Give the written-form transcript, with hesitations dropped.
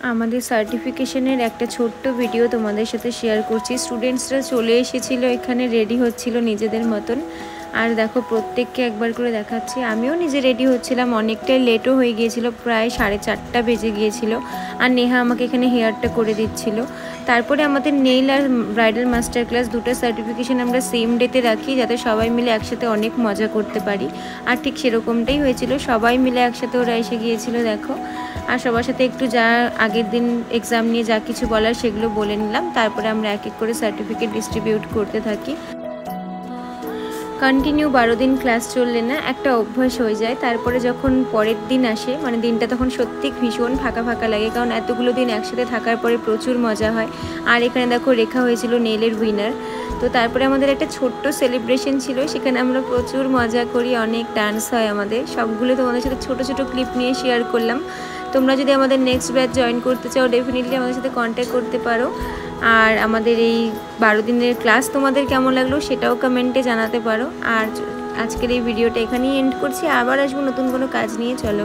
আমাদের সার্টিফিকেশনের একটা ছোট্ট ভিডিও তোমাদের সাথে শেয়ার করছি। স্টুডেন্টসরা চলে এসেছিলো, এখানে রেডি হচ্ছিল নিজেদের মতন। আর দেখো প্রত্যেককে একবার করে দেখাচ্ছি। আমিও নিজে রেডি হচ্ছিলাম, অনেকটাই লেটও হয়ে গিয়েছিল, প্রায় 4:30 বেজে গিয়েছিল। আর নেহা আমাকে এখানে হেয়ারটা করে দিচ্ছিল। তারপরে আমাদের নেইল আর ব্রাইডাল মাস্টার ক্লাস দুটো সার্টিফিকেশন আমরা সেম ডেতে রাখি, যাতে সবাই মিলে একসাথে অনেক মজা করতে পারি। আর ঠিক সেরকমটাই হয়েছিল, সবাই মিলে একসাথে ওরা এসে গিয়েছিল দেখো। আর সবার সাথে একটু যা আগের দিন এক্সাম নিয়ে যা কিছু বলার সেগুলো বলে নিলাম। তারপরে আমরা এক এক করে সার্টিফিকেট ডিস্ট্রিবিউট করতে থাকি। কন্টিনিউ 12 দিন ক্লাস চললে না একটা অভ্যাস হয়ে যায়। তারপরে যখন পরের দিন আসে, মানে দিনটা তখন সত্যি ভীষণ ফাঁকা ফাঁকা লাগে, কারণ এতগুলো দিন একসাথে থাকার পরে প্রচুর মজা হয়। আর এখানে দেখো রেখা হয়েছিল নেলের উইনার। তো তারপরে আমাদের একটা ছোট্ট সেলিব্রেশন ছিল, সেখানে আমরা প্রচুর মজা করি, অনেক ডান্স হয় আমাদের। সবগুলো তোমাদের সাথে ছোটো ছোটো ক্লিপ নিয়ে শেয়ার করলাম। তোমরা যদি আমাদের নেক্সট ব্যাচ জয়েন করতে চাও, ডেফিনেটলি আমাদের সাথে কন্ট্যাক্ট করতে পারো। আর আমাদের এই 12 দিনের ক্লাস তোমাদের কেমন লাগলো সেটাও কমেন্টে জানাতে পারো। আর আজকের এই ভিডিওটা এখানেই এন্ড করছি, আবার আসবো নতুন কোনো কাজ নিয়ে। চলো।